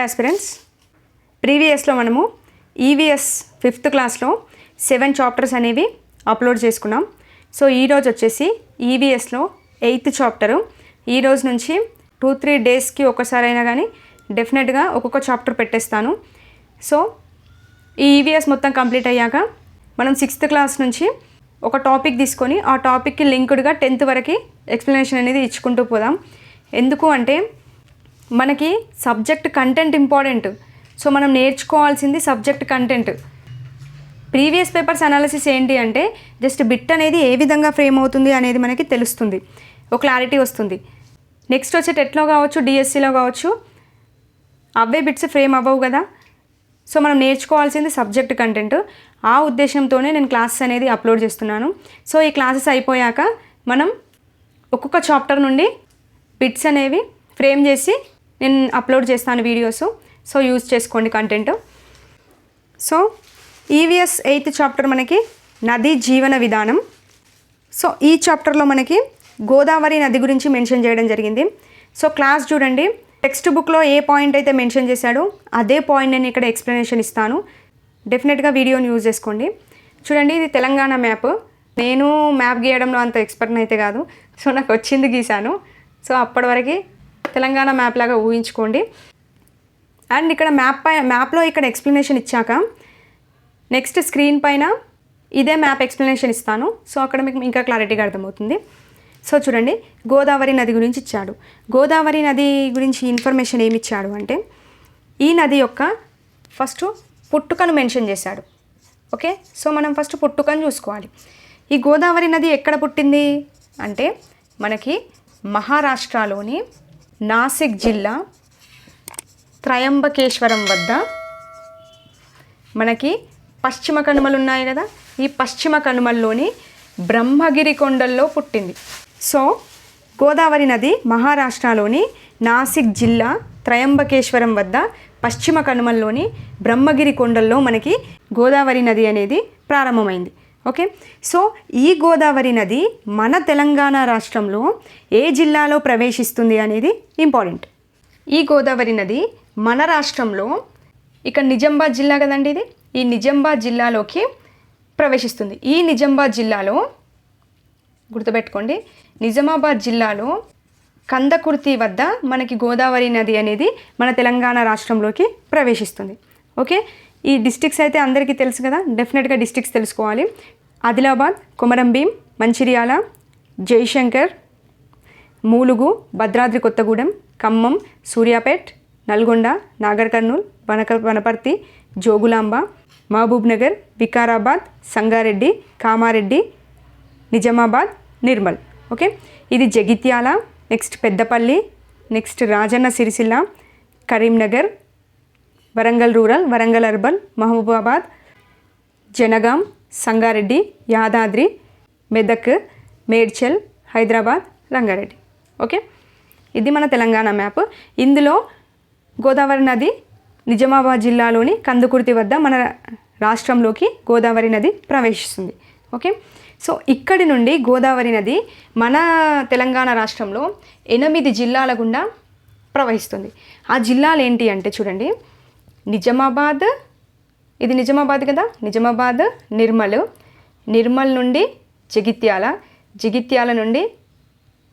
Aspirants, ప్రీవియస్లో మనము EVS 5th క్లాస్లో 7 chapters అనేవి అప్లోడ్ చేసుకున్నాం. సో ఈరోజు వచ్చేసి ఈవీఎస్లో 8th చాప్టరు. ఈరోజు నుంచి 2-3 డేస్కి ఒకసారైనా కానీ డెఫినెట్గా ఒక్కొక్క చాప్టర్ పెట్టేస్తాను. సో ఈ ఈవీఎస్ మొత్తం కంప్లీట్ అయ్యాక మనం 6th క్లాస్ నుంచి ఒక టాపిక్ తీసుకొని ఆ టాపిక్కి లింక్డ్గా 10th వరకు ఎక్స్ప్లెనేషన్ అనేది ఇచ్చుకుంటూ పోదాం. ఎందుకు అంటే మనకి సబ్జెక్ట్ కంటెంట్ ఇంపార్టెంట్. సో మనం నేర్చుకోవాల్సింది subject content. Previous papers analysis ఏంటి అంటే జస్ట్ బిట్ అనేది ఏ విధంగా ఫ్రేమ్ అవుతుంది అనేది మనకి తెలుస్తుంది, ఒక క్లారిటీ వస్తుంది. నెక్స్ట్ వచ్చే టెట్లో కావచ్చు, డిఎస్సిలో కావచ్చు, అవే బిట్స్ ఫ్రేమ్ అవ్వవు కదా. సో మనం నేర్చుకోవాల్సింది సబ్జెక్ట్ కంటెంట్. ఆ ఉద్దేశంతోనే నేను క్లాసెస్ అనేది అప్లోడ్ చేస్తున్నాను. సో ఈ క్లాసెస్ అయిపోయాక మనం ఒక్కొక్క చాప్టర్ నుండి బిట్స్ అనేవి ఫ్రేమ్ చేసి నేను అప్లోడ్ చేస్తాను వీడియోస్. సో యూజ్ చేసుకోండి content. So EVS 8th chapter మనకి నది జీవన విధానం. సో ఈ చాప్టర్లో మనకి గోదావరి నది గురించి మెన్షన్ చేయడం జరిగింది. సో క్లాస్ చూడండి, టెక్స్ట్ బుక్లో ఏ పాయింట్ అయితే మెన్షన్ చేశాడో అదే పాయింట్ నేను ఇక్కడ ఎక్స్ప్లెనేషన్ ఇస్తాను. డెఫినెట్గా వీడియోని యూజ్ చేసుకోండి. చూడండి, ఇది తెలంగాణ మ్యాప్. నేను మ్యాప్ గీయడంలో అంత ఎక్స్పర్ట్ అయితే కాదు. సో నాకు వచ్చింది గీశాను. సో అప్పటి వరకు తెలంగాణ మ్యాప్ లాగా ఊహించుకోండి. అండ్ ఇక్కడ మ్యాప్లో ఇక్కడ ఎక్స్ప్లెనేషన్ ఇచ్చాక నెక్స్ట్ స్క్రీన్ పైన ఇదే మ్యాప్ ఎక్స్ప్లెనేషన్ ఇస్తాను. సో అక్కడ మీకు ఇంకా క్లారిటీగా అర్థమవుతుంది. సో చూడండి, గోదావరి నది గురించి ఇచ్చాడు. గోదావరి నది గురించి ఇన్ఫర్మేషన్ ఏమి ఇచ్చాడు అంటే ఈ నది యొక్క ఫస్ట్ పుట్టుకను మెన్షన్ చేశాడు. ఓకే, సో మనం ఫస్ట్ పుట్టుకను చూసుకోవాలి. ఈ గోదావరి నది ఎక్కడ పుట్టింది అంటే మనకి మహారాష్ట్రలోని నాసిక్ జిల్లా త్రయంబకేశ్వరం వద్ద మనకి పశ్చిమ కనుమలు ఉన్నాయి కదా, ఈ పశ్చిమ కనుమల్లోని బ్రహ్మగిరి కొండల్లో పుట్టింది. సో గోదావరి నది మహారాష్ట్రలోని నాసిక్ జిల్లా త్రయంబకేశ్వరం వద్ద పశ్చిమ కనుమల్లోని బ్రహ్మగిరి కొండల్లో మనకి గోదావరి నది అనేది ప్రారంభమైంది. ఓకే, సో ఈ గోదావరి నది మన తెలంగాణ రాష్ట్రంలో ఏ జిల్లాలో ప్రవేశిస్తుంది అనేది ఇంపార్టెంట్. ఈ గోదావరి నది మన రాష్ట్రంలో ఇక్కడ నిజామాబాద్ జిల్లా కదండి, ఇది ఈ నిజామాబాద్ జిల్లాలోకి ప్రవేశిస్తుంది. ఈ నిజామాబాద్ జిల్లాలో గుర్తుపెట్టుకోండి, నిజామాబాద్ జిల్లాలో కందకుర్తి వద్ద మనకి గోదావరి నది అనేది మన తెలంగాణ రాష్ట్రంలోకి ప్రవేశిస్తుంది. ఓకే, ఈ డిస్ట్రిక్ట్స్ అయితే అందరికీ తెలుసు కదా, డెఫినెట్గా డిస్ట్రిక్ట్స్ తెలుసుకోవాలి. ఆదిలాబాద్, కొమరంభీం, మంచిర్యాల, జయశంకర్, మూలుగు, భద్రాద్రి కొత్తగూడెం, ఖమ్మం, సూర్యాపేట్, నల్గొండ, నాగర్ కర్నూల్, వనపర్తి, జోగులాంబ, మహబూబ్ నగర్, వికారాబాద్, సంగారెడ్డి, కామారెడ్డి, నిజామాబాద్, నిర్మల్. ఓకే, ఇది Jagtial, next Peddapalli, next Rajanna Sircilla, Karimnagar, Warangal rural, Warangal urban, Mahabubabad, Jangaon, Sangareddy, Yadadri, Medak, Medchal, Hyderabad, Rangareddy. Okay, ఇది మన తెలంగాణ మ్యాప్. ఇందులో గోదావరి నది నిజామాబాద్ జిల్లాలోని కందుకుర్తి వద్ద మన రాష్ట్రంలోకి గోదావరి నది ప్రవేశిస్తుంది. ఓకే, సో ఇక్కడి నుండి గోదావరి నది మన తెలంగాణ రాష్ట్రంలో 8 జిల్లాల గుండా ప్రవహిస్తుంది. ఆ జిల్లాలు ఏంటి అంటే చూడండి, నిజామాబాద్, ఇది నిజామాబాద్ కదా, నిజామాబాద్, నిర్మల్, నిర్మల్ నుండి జగిత్యాల, జగిత్యాల నుండి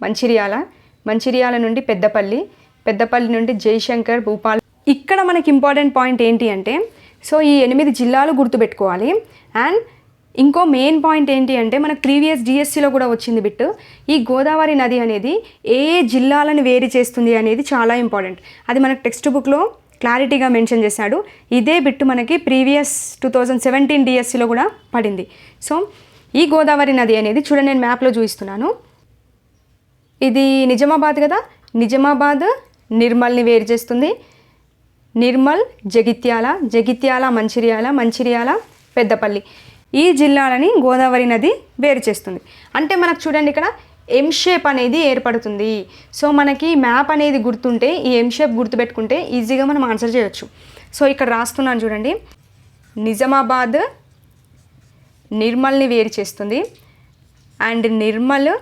మంచిర్యాల, మంచిర్యాల నుండి పెద్దపల్లి, పెద్దపల్లి నుండి జయశంకర్, భూపాల్. ఇక్కడ మనకి ఇంపార్టెంట్ పాయింట్ ఏంటి అంటే సో ఈ 8 జిల్లాలు గుర్తుపెట్టుకోవాలి. అండ్ ఇంకో మెయిన్ పాయింట్ ఏంటి అంటే మనకు ప్రీవియస్ డిఎస్సిలో కూడా వచ్చింది బిట్, ఈ గోదావరి నది అనేది ఏ జిల్లాలను వేరు చేస్తుంది అనేది చాలా ఇంపార్టెంట్. అది మనకు టెక్స్ట్ బుక్లో క్లారిటీగా మెన్షన్ చేశాడు. ఇదే బిట్ మనకి ప్రీవియస్ 2017 డిఎస్సిలో కూడా పడింది. సో ఈ గోదావరి నది అనేది చూడండి, నేను మ్యాప్లో చూపిస్తున్నాను. ఇది నిజామాబాద్ కదా, నిజామాబాద్ నిర్మల్ని వేరు చేస్తుంది, నిర్మల్ జగిత్యాల, జగిత్యాల మంచిర్యాల, మంచిర్యాల పెద్దపల్లి. ఈ జిల్లాలని గోదావరి నది వేరు చేస్తుంది. అంటే మనకు చూడండి ఇక్కడ ఎం షేప్ అనేది ఏర్పడుతుంది. సో మనకి మ్యాప్ అనేది గుర్తుంటే ఈ ఎం షేప్ గుర్తుపెట్టుకుంటే ఈజీగా మనం ఆన్సర్ చేయొచ్చు. సో ఇక్కడ రాస్తున్నాను చూడండి, నిజామాబాద్ నిర్మల్ని వేరు చేస్తుంది, అండ్ నిర్మల్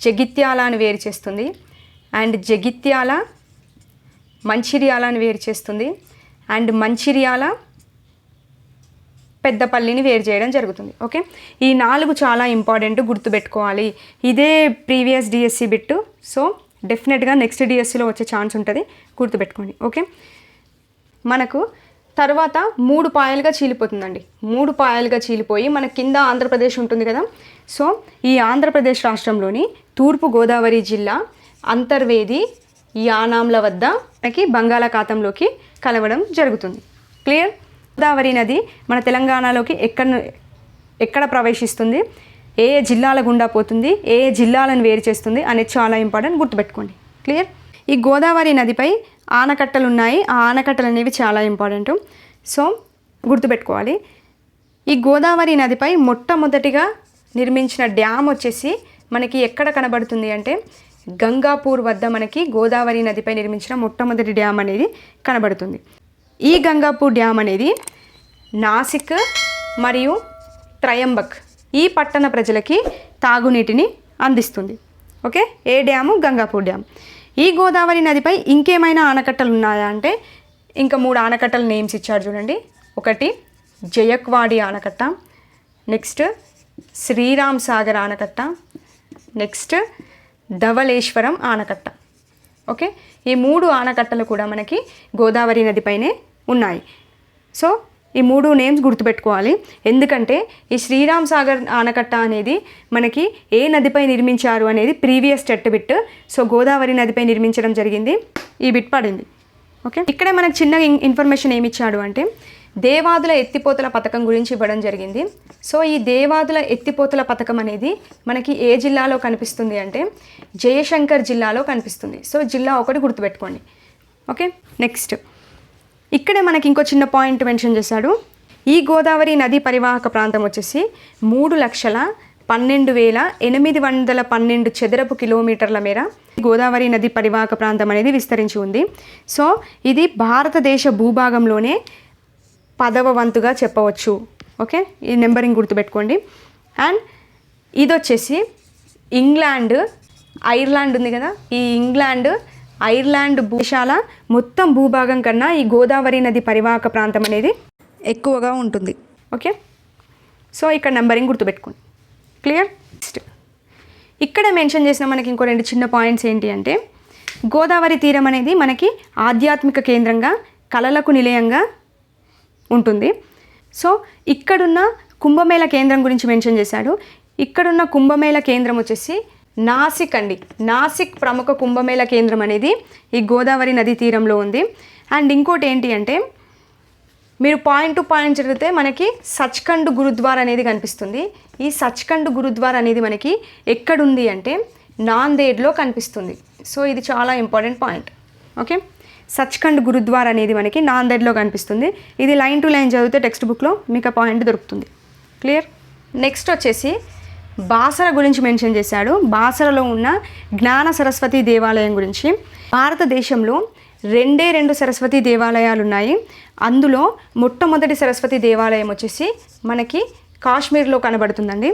జగిత్యాలని వేరు చేస్తుంది, అండ్ జగిత్యాల మంచిర్యాలని వేరు చేస్తుంది అండ్ మంచిర్యాల పెద్దపల్లిని వేరు చేయడం జరుగుతుంది. ఓకే, ఈ 4 చాలా ఇంపార్టెంట్, గుర్తుపెట్టుకోవాలి. ఇదే ప్రీవియస్ డిఎస్సి బిట్టు. సో డెఫినెట్గా నెక్స్ట్ డిఎస్సిలో వచ్చే ఛాన్స్ ఉంటుంది, గుర్తుపెట్టుకోండి. ఓకే, మనకు తర్వాత 3 పాయలుగా చీలిపోతుందండి. 3 పాయలుగా చీలిపోయి మన కింద ఆంధ్రప్రదేశ్ ఉంటుంది కదా. సో ఈ ఆంధ్రప్రదేశ్ రాష్ట్రంలోని తూర్పు గోదావరి జిల్లా అంతర్వేది యానాంల వద్ద మనకి బంగాళాఖాతంలోకి కలవడం జరుగుతుంది. క్లియర్? గోదావరి నది మన తెలంగాణలోకి ఎక్కడ ప్రవేశిస్తుంది, ఏ జిల్లాల గుండా పోతుంది, ఏ జిల్లాలను వేరు చేస్తుంది అనేది చాలా ఇంపార్టెంట్, గుర్తుపెట్టుకోండి. క్లియర్? ఈ గోదావరి నదిపై ఆనకట్టలు ఉన్నాయి. ఆ ఆనకట్టలు అనేవి చాలా ఇంపార్టెంట్, సో గుర్తుపెట్టుకోవాలి. ఈ గోదావరి నదిపై మొట్టమొదటిగా నిర్మించిన డ్యామ్ వచ్చేసి మనకి ఎక్కడ కనబడుతుంది అంటే గంగాపూర్ వద్ద మనకి గోదావరి నదిపై నిర్మించిన మొట్టమొదటి డ్యామ్ అనేది కనబడుతుంది. ఈ గంగాపూర్ డ్యామ్ అనేది నాసిక్ మరియు త్రయంబక్ ఈ పట్టణ ప్రజలకి తాగునీటిని అందిస్తుంది. ఓకే, ఏ డ్యాము? గంగాపూర్ డ్యామ్. ఈ గోదావరి నదిపై ఇంకేమైనా ఆనకట్టలు ఉన్నాయా అంటే ఇంకా 3 ఆనకట్టల నేమ్స్ ఇచ్చాడు చూడండి. ఒకటి జయక్వాడి ఆనకట్ట, నెక్స్ట్ శ్రీరామ్ సాగర్ ఆనకట్ట, నెక్స్ట్ ధవళేశ్వరం ఆనకట్ట. ఓకే, ఈ 3 ఆనకట్టలు కూడా మనకి గోదావరి నదిపైనే ఉన్నాయి. సో ఈ 3 నేమ్స్ గుర్తుపెట్టుకోవాలి. ఎందుకంటే ఈ శ్రీరామ్ సాగర్ ఆనకట్ట అనేది మనకి ఏ నదిపై నిర్మించారు అనేది previous TET bit. So Godavari నదిపై నిర్మించడం జరిగింది, ఈ బిట్ పడింది. ఓకే, ఇక్కడే మనకు చిన్న ఇన్ఫర్మేషన్ ఏమి ఇచ్చాడు అంటే దేవాదుల ఎత్తిపోతల పథకం గురించి ఇవ్వడం జరిగింది. సో ఈ దేవాదుల ఎత్తిపోతల పథకం అనేది మనకి ఏ జిల్లాలో కనిపిస్తుంది అంటే జయశంకర్ జిల్లాలో కనిపిస్తుంది. సో జిల్లా ఒకటి గుర్తుపెట్టుకోండి. ఓకే, నెక్స్ట్ ఇక్కడే మనకి ఇంకో చిన్న పాయింట్ మెన్షన్ చేశాడు. ఈ గోదావరి నది పరివాహక ప్రాంతం వచ్చేసి 3,12,812 చదరపు కిలోమీటర్ల మేర గోదావరి నది పరివాహక ప్రాంతం అనేది విస్తరించి ఉంది. సో ఇది భారతదేశ భూభాగంలోనే 10వ వంతుగా చెప్పవచ్చు. ఓకే, ఈ నెంబరింగ్ గుర్తుపెట్టుకోండి. అండ్ ఇది వచ్చేసి ఇంగ్లాండ్, ఐర్లాండ్ ఉంది కదా, ఈ ఇంగ్లాండ్, ఐర్లాండ్ దేశాల మొత్తం భూభాగం కన్నా ఈ గోదావరి నది పరివాహక ప్రాంతం అనేది ఎక్కువగా ఉంటుంది. ఓకే, సో ఇక్కడ నెంబరింగ్ గుర్తుపెట్టుకోండి. క్లియర్? నెక్స్ట్ ఇక్కడ మెన్షన్ చేసిన మనకి ఇంకో 2 చిన్న పాయింట్స్ ఏంటి అంటే గోదావరి తీరం అనేది మనకి ఆధ్యాత్మిక కేంద్రంగా, కళలకు నిలయంగా ఉంటుంది. సో ఇక్కడున్న కుంభమేళ కేంద్రం గురించి మెన్షన్ చేశాడు. ఇక్కడున్న కుంభమేళ కేంద్రం వచ్చేసి నాసిక్ అండి. నాసిక్ ప్రముఖ కుంభమేళ కేంద్రం అనేది ఈ గోదావరి నది తీరంలో ఉంది. అండ్ ఇంకోటి ఏంటి అంటే మీరు పాయింట్ టు పాయింట్ చదివితే మనకి సచ్ఖండ్ గురుద్వార్ అనేది కనిపిస్తుంది. ఈ సచ్ఖండ్ గురుద్వార్ అనేది మనకి ఎక్కడుంది అంటే నాందేడ్లో కనిపిస్తుంది. సో ఇది చాలా important point. Okay, Sachkhand Gurdwara అనేది మనకి నాందేడ్లో కనిపిస్తుంది. ఇది లైన్ టు లైన్ చదివితే టెక్స్ట్ బుక్లో మీకు ఆ పాయింట్ దొరుకుతుంది. క్లియర్? నెక్స్ట్ వచ్చేసి బాసర గురించి మెన్షన్ చేశాడు. బాసరలో ఉన్న జ్ఞాన సరస్వతి దేవాలయం గురించి. భారతదేశంలో 2 సరస్వతి దేవాలయాలు ఉన్నాయి. అందులో మొట్టమొదటి సరస్వతి దేవాలయం వచ్చేసి మనకి కాశ్మీర్లో కనబడుతుందండి.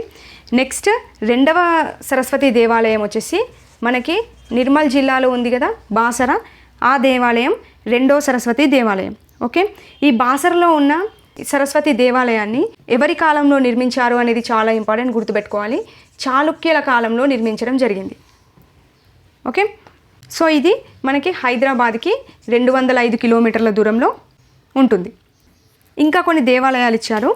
నెక్స్ట్ 2వ సరస్వతి దేవాలయం వచ్చేసి మనకి నిర్మల్ జిల్లాలో ఉంది కదా బాసర, ఆ దేవాలయం 2వ సరస్వతి దేవాలయం. ఓకే, ఈ బాసరలో ఉన్న సరస్వతి దేవాలయాన్ని ఎవరి కాలంలో నిర్మించారు అనేది చాలా ఇంపార్టెంట్, గుర్తుపెట్టుకోవాలి. చాళుక్యుల కాలంలో నిర్మించడం జరిగింది. ఓకే, సో ఇది మనకి హైదరాబాద్కి 205 కిలోమీటర్ల దూరంలో ఉంటుంది. ఇంకా కొన్ని దేవాలయాలు ఇచ్చారు.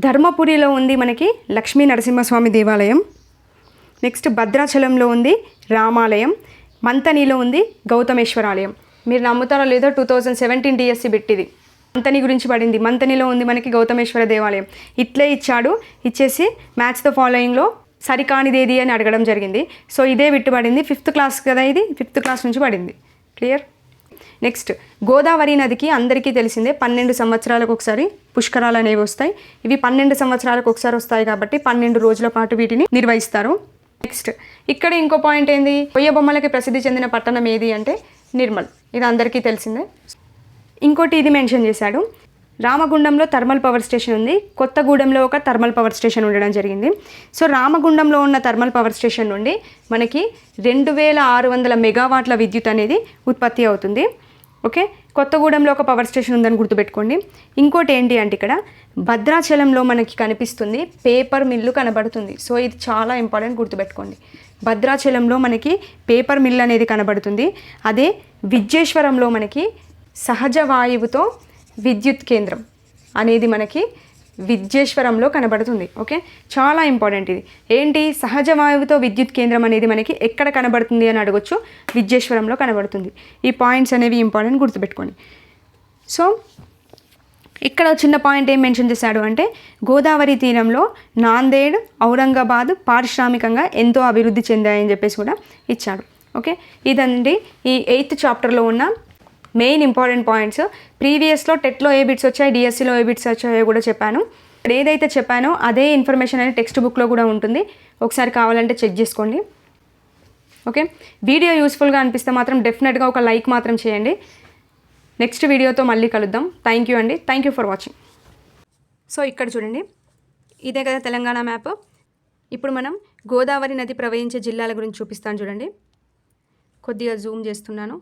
ధర్మపురిలో ఉంది మనకి లక్ష్మీ నరసింహస్వామి దేవాలయం. నెక్స్ట్ భద్రాచలంలో ఉంది రామాలయం. మంతనిలో ఉంది గౌతమేశ్వరాలయం. మీరు నమ్ముతారో లేదో 2017 డిఎస్సి బిట్టిది మంతని గురించి పడింది. మంతనిలో ఉంది మనకి గౌతమేశ్వర దేవాలయం. ఇట్లే ఇచ్చాడు, ఇచ్చేసి మ్యాచ్ ద ఫాలోయింగ్లో సరికానిదేది అని అడగడం జరిగింది. సో ఇదే బిట్టు పడింది. 5th క్లాస్ కదా, ఇది 5th క్లాస్ నుంచి పడింది. క్లియర్? నెక్స్ట్ గోదావరి నదికి అందరికీ తెలిసిందే 12 సంవత్సరాలకు ఒకసారి పుష్కరాలు అనేవి వస్తాయి. ఇవి 12 సంవత్సరాలకు ఒకసారి వస్తాయి కాబట్టి 12 రోజుల పాటు వీటిని నిర్వహిస్తారు. నెక్స్ట్ ఇక్కడ ఇంకో పాయింట్ ఏంది, కొయ్య బొమ్మలకి ప్రసిద్ధి చెందిన పట్టణం ఏది అంటే నిర్మల్. ఇది అందరికీ తెలిసిందే. ఇంకోటి ఇది మెన్షన్ చేశాడు, రామగుండంలో థర్మల్ పవర్ స్టేషన్ ఉంది, కొత్తగూడెంలో ఒక థర్మల్ పవర్ స్టేషన్ ఉండడం జరిగింది. సో రామగుండంలో ఉన్న థర్మల్ పవర్ స్టేషన్ నుండి మనకి 2600 మెగావాట్ల విద్యుత్ అనేది ఉత్పత్తి అవుతుంది. ఓకే, కొత్తగూడెంలో ఒక పవర్ స్టేషన్ ఉందని గుర్తుపెట్టుకోండి. ఇంకోటి ఏంటి అంటే ఇక్కడ భద్రాచలంలో మనకి కనిపిస్తుంది పేపర్ మిల్లు కనబడుతుంది. సో ఇది చాలా ఇంపార్టెంట్, గుర్తుపెట్టుకోండి. భద్రాచలంలో మనకి పేపర్ మిల్ అనేది కనబడుతుంది. అదే విద్యేశ్వరంలో మనకి సహజ వాయువుతో విద్యుత్ కేంద్రం అనేది మనకి విద్యేశ్వరంలో కనబడుతుంది. ఓకే, చాలా ఇంపార్టెంట్ ఇది. ఏంటి సహజ వాయువుతో విద్యుత్ కేంద్రం అనేది మనకి ఎక్కడ కనబడుతుంది అని అడగొచ్చు. విద్యేశ్వరంలో కనబడుతుంది. ఈ పాయింట్స్ అనేవి ఇంపార్టెంట్, గుర్తుపెట్టుకోండి. సో ఇక్కడ చిన్న పాయింట్ ఏం మెన్షన్ చేశాడు అంటే గోదావరి తీరంలో నాందేడ్, ఔరంగాబాద్ పారిశ్రామికంగా ఎంతో అభివృద్ధి చెందాయని చెప్పేసి కూడా ఇచ్చాడు. ఓకే, ఇదండి ఈ 8th చాప్టర్లో ఉన్న మెయిన్ ఇంపార్టెంట్ పాయింట్స్. ప్రీవియస్లో టెట్లో ఏ బిట్స్ వచ్చాయి, డిఎస్సిలో ఏ బిట్స్ వచ్చాయో కూడా చెప్పాను. ఏదైతే చెప్పానో అదే ఇన్ఫర్మేషన్ అనేది టెక్స్ట్ బుక్లో కూడా ఉంటుంది. ఒకసారి కావాలంటే చెక్ చేసుకోండి. ఓకే, వీడియో యూస్ఫుల్గా అనిపిస్తే మాత్రం డెఫినెట్గా ఒక లైక్ మాత్రం చేయండి. నెక్స్ట్ వీడియోతో మళ్ళీ కలుద్దాం. థ్యాంక్ యూ అండి. Thank you for watching. So ఇక్కడ చూడండి, ఇదే కదా తెలంగాణ మ్యాప్. ఇప్పుడు మనం గోదావరి నది ప్రవహించే జిల్లాల గురించి చూపిస్తాను చూడండి. కొద్దిగా జూమ్ చేస్తున్నాను.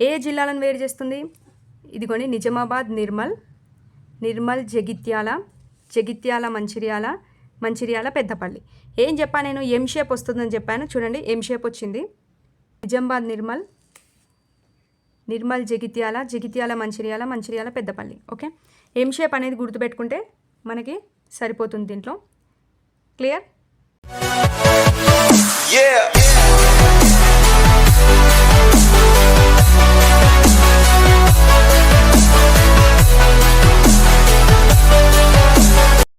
ఏ జిల్లాలను వేరు చేస్తుంది? ఇదిగోండి, నిజామాబాద్, నిర్మల్ జగిత్యాల, మంచిర్యాల, పెద్దపల్లి. ఏం చెప్పాను నేను? ఎం షేప్ వస్తుందని చెప్పాను. చూడండి, ఎం షేప్ వచ్చింది. నిజామాబాద్, నిర్మల్ జగిత్యాల, మంచిర్యాల, పెద్దపల్లి. ఓకే, ఎం షేప్ అనేది గుర్తుపెట్టుకుంటే మనకి సరిపోతుంది దీంట్లో. క్లియర్?